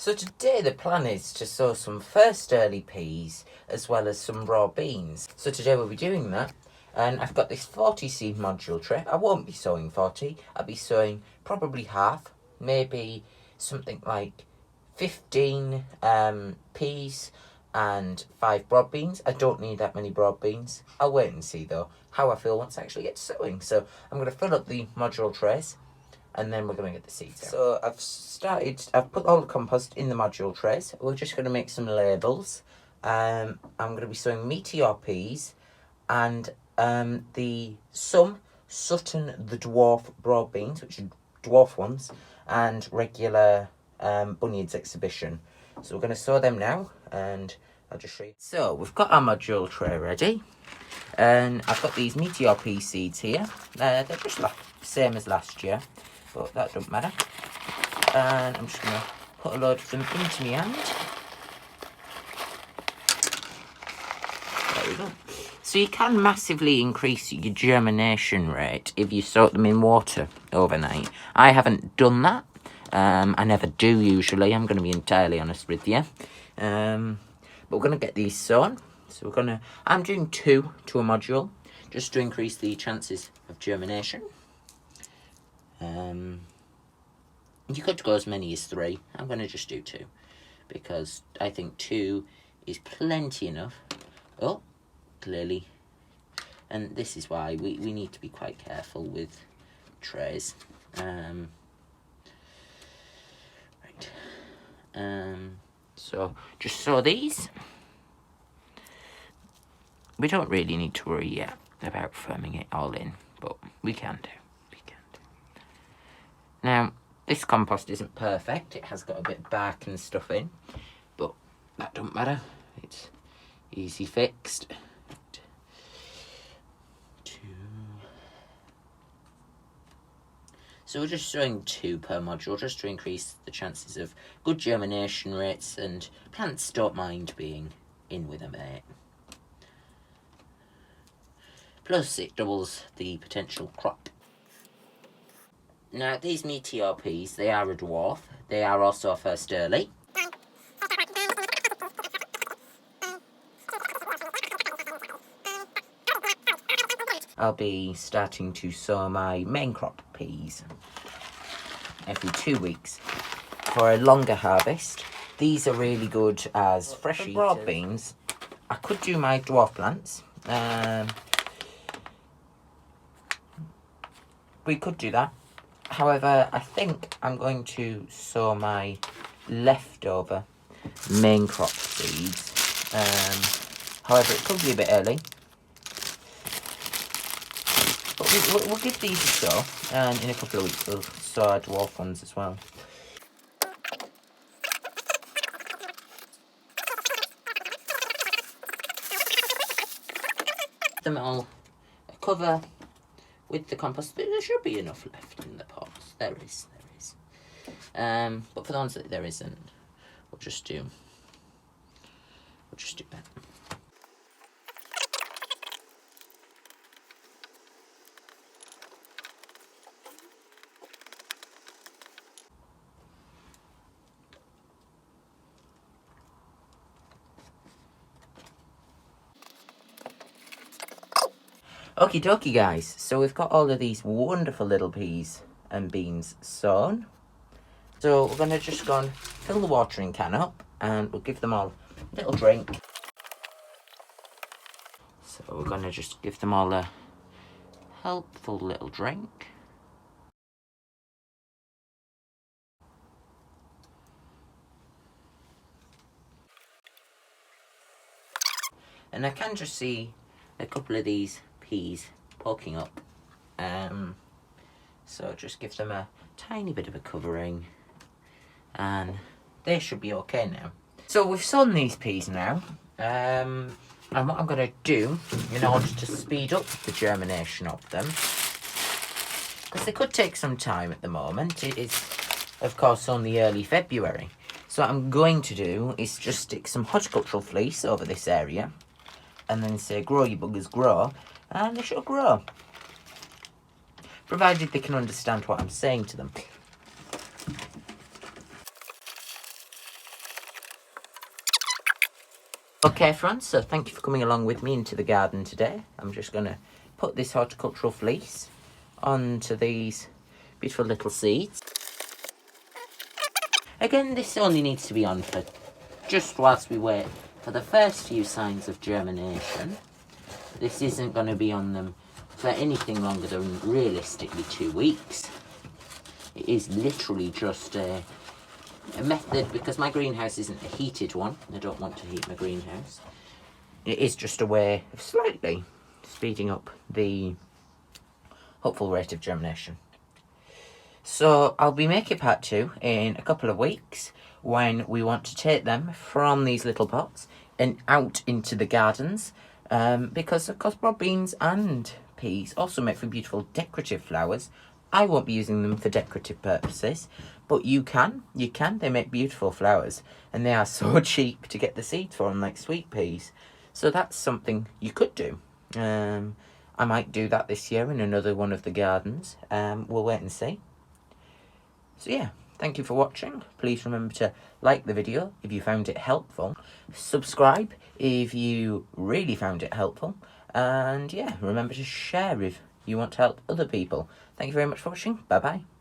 So today the plan is to sow some first early peas as well as some raw beans. So today we'll be doing that, and I've got this 40 seed module tray. I won't be sowing 40, I'll be sowing probably half, maybe something like 15 peas and 5 broad beans. I don't need that many broad beans. I'll wait and see though how I feel once I actually get to sowing. So I'm going to fill up the module trays, and then we're going to get the seeds out. So I've put all the compost in the module trays. We're just going to make some labels. I'm going to be sowing Meteor peas and some Sutton the dwarf broad beans, which are dwarf ones, and regular Bunyard's exhibition. So we're going to sow them now, and I'll just show you. So we've got our module tray ready, and I've got these Meteor pea seeds here. They're just the same as last year, but that don't matter. And I'm just going to put a load of them into my hand. There we go. So you can massively increase your germination rate if you soak them in water overnight. I haven't done that. I never do usually, I'm going to be entirely honest with you. But we're going to get these sown. So I'm doing 2 to a module, just to increase the chances of germination. You could go as many as 3. I'm going to just do 2, because I think 2 is plenty enough. Oh, clearly. And this is why we need to be quite careful with trays. So just sow these. We don't really need to worry yet about firming it all in, but we can do. Now, this compost isn't perfect. It has got a bit of bark and stuff in, but that don't matter. It's easy fixed. So we're just sowing 2 per module, just to increase the chances of good germination rates, and plants don't mind being in with a mate. Plus it doubles the potential crop. Now these Meteor peas, they are a dwarf. They are also first early. I'll be starting to sow my main crop peas every 2 weeks for a longer harvest. These are really good as fresh eaters. Broad beans, I could do my dwarf plants. We could do that. However, I think I'm going to sow my leftover main crop seeds. However, it could be a bit early. But we'll give these a sow, and in a couple of weeks we'll sow our dwarf ones as well. Them all cover with the compost. There should be enough left in the pots. There is. But for the ones that there isn't, we'll just do that. Okie dokie guys, so we've got all of these wonderful little peas and beans sown. So we're going to just go and fill the watering can up, and we'll give them all a little drink. So we're going to just give them all a helpful little drink. And I can just see a couple of these peas poking up, so just give them a tiny bit of a covering, and they should be okay now. So we've sown these peas now, and what I'm going to do in order to speed up the germination of them, because they could take some time at the moment, it is of course only early February, so what I'm going to do is just stick some horticultural fleece over this area, and then say grow you buggers grow, and they should grow, provided they can understand what I'm saying to them. Okay friends, so thank you for coming along with me into the garden today. I'm just going to put this horticultural fleece onto these beautiful little seeds. Again, this only needs to be on for just whilst we wait for the first few signs of germination. This isn't going to be on them for anything longer than realistically 2 weeks. It is literally just a method, because my greenhouse isn't a heated one. I don't want to heat my greenhouse. It is just a way of slightly speeding up the hopeful rate of germination. So I'll be making part 2 in a couple of weeks, when we want to take them from these little pots and out into the gardens, because of course broad beans and peas also make for beautiful decorative flowers. I won't be using them for decorative purposes, but you can. They make beautiful flowers, and they are so cheap to get the seeds for them, like sweet peas. So that's something you could do. I might do that this year in another one of the gardens. We'll wait and see. So yeah, thank you for watching. Please remember to like the video if you found it helpful. Subscribe if you really found it helpful. And yeah, remember to share if you want to help other people. Thank you very much for watching. Bye bye.